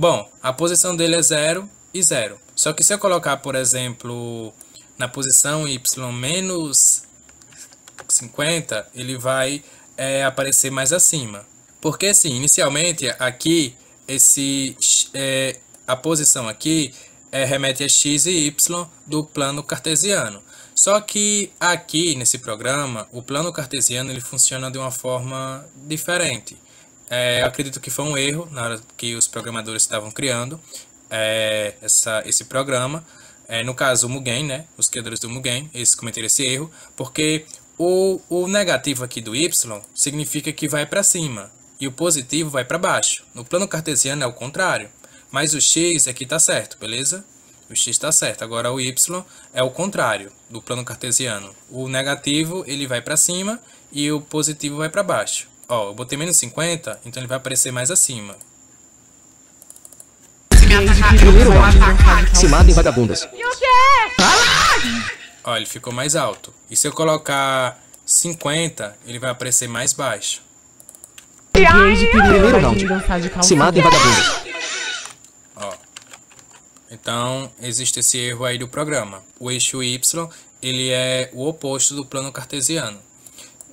Bom, a posição dele é 0 e 0. Só que se eu colocar, por exemplo, na posição y menos 50, ele vai aparecer mais acima. Porque assim, inicialmente aqui, a posição aqui remete a x e y do plano cartesiano. Só que aqui nesse programa, o plano cartesiano ele funciona de uma forma diferente. Eu acredito que foi um erro na hora que os programadores estavam criando esse programa. No caso, o Mugen, né? Os criadores do Mugen, eles cometeram esse erro, porque o negativo aqui do y significa que vai para cima e o positivo vai para baixo. No plano cartesiano é o contrário, mas o x aqui está certo, beleza? O x está certo. Agora o y é o contrário do plano cartesiano. O negativo ele vai para cima e o positivo vai para baixo. Ó, eu botei menos 50, então ele vai aparecer mais acima. Primeiro round. Se matem, vagabundas. Ó, ele ficou mais alto. E se eu colocar 50, ele vai aparecer mais baixo. Primeiro round. Se matem, vagabundas. Ó. Então, existe esse erro aí do programa. O eixo y, ele é o oposto do plano cartesiano.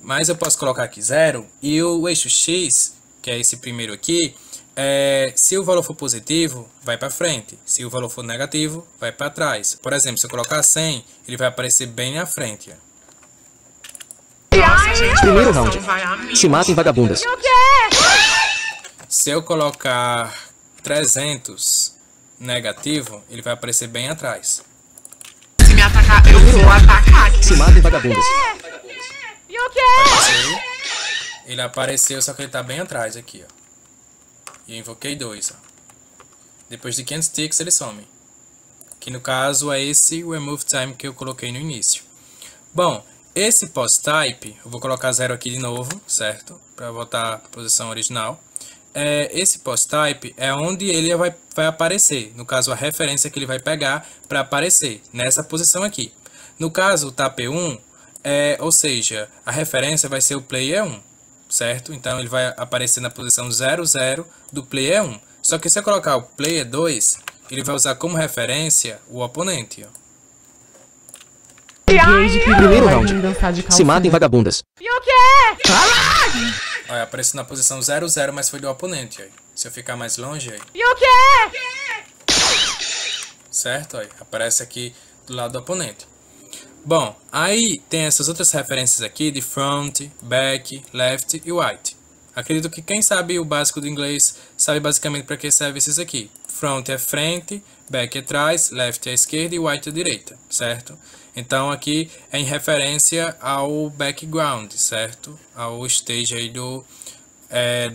Mas eu posso colocar aqui 0 e o eixo x, que é esse primeiro aqui, se o valor for positivo, vai para frente. Se o valor for negativo, vai para trás. Por exemplo, se eu colocar 100, ele vai aparecer bem na frente. Primeiro round. Se matem, vagabundas. Se eu colocar 300 negativo, ele vai aparecer bem atrás. Se me atacar, eu vou atacar. Se matem, vagabundas. Ele apareceu, só que ele tá bem atrás aqui, ó. E eu invoquei 2, ó. Depois de 500 ticks ele some. Que no caso é esse remove time que eu coloquei no início. Bom, esse post type, eu vou colocar 0 aqui de novo, certo? Para voltar à posição original. Esse post type é onde ele vai aparecer. No caso, a referência que ele vai pegar para aparecer nessa posição aqui. No caso, o TAP1, ou seja, a referência vai ser o player 1, certo? Então ele vai aparecer na posição 00 do player 1. Só que se eu colocar o player 2, ele vai usar como referência o oponente, ó. Primeiro round. Se matem, vagabundas. Olha, apareceu na posição 00, mas foi do oponente, ó. Se eu ficar mais longe, aí. Certo? Ó, aparece aqui do lado do oponente. Bom, aí tem essas outras referências aqui de front, back, left e right. Acredito que quem sabe o básico do inglês sabe basicamente para que serve esses aqui. Front é frente, back é trás, left é esquerda e right é direita, certo? Então aqui é em referência ao background, certo? Ao stage aí do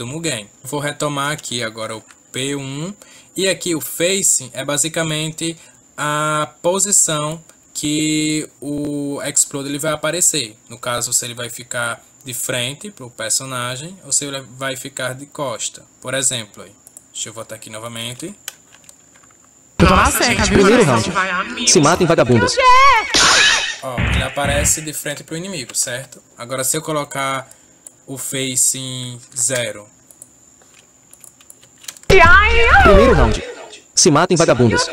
Mugen. Vou retomar aqui agora o P1 e aqui o facing é basicamente a posição que o explode ele vai aparecer. No caso, se ele vai ficar de frente para o personagem ou se ele vai ficar de costa. Por exemplo, aí. Deixa eu voltar aqui novamente. Primeiro round. Se matem, vagabundas. Ó, ele aparece de frente para o inimigo, certo? Agora, se eu colocar o facing 0. Primeiro round. Se matem, vagabundas.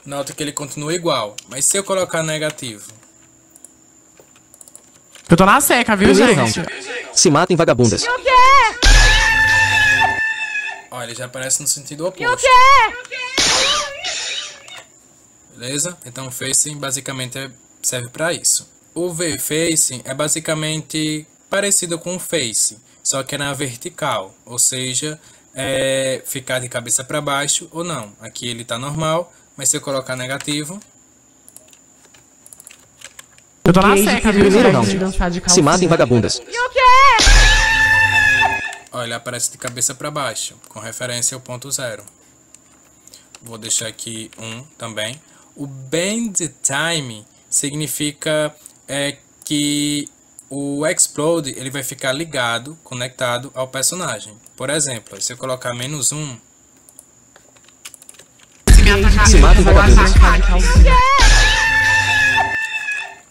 Nota que ele continua igual, mas se eu colocar negativo. Eu tô na seca, viu, Primeiro gente? round. Se matem, vagabundas. Ó, ele já aparece no sentido oposto. Beleza? Então o facing basicamente serve para isso. O V-facing é basicamente parecido com o face, só que é na vertical, ou seja, ficar de cabeça para baixo ou não. Aqui ele tá normal, mas se eu colocar negativo. Eu tô na seca, viu, Primeiro gente? round. Se matem, vagabundas. Ó, ele aparece de cabeça para baixo, com referência ao ponto 0. Vou deixar aqui 1 também. O bend time significa que o explode ele vai ficar ligado, conectado ao personagem. Por exemplo, se eu colocar -1, Se matem, vagabundas.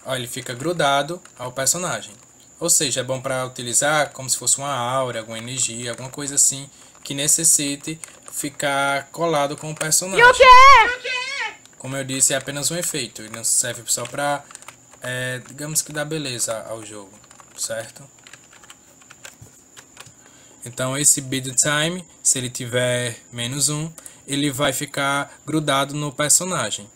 ó, ele fica grudado ao personagem. Ou seja, é bom para utilizar como se fosse uma aura, alguma energia, alguma coisa assim que necessite ficar colado com o personagem. E o quê? Como eu disse, é apenas um efeito. Ele não serve só para, digamos que dar beleza ao jogo, certo? Então esse build time, se ele tiver -1, ele vai ficar grudado no personagem.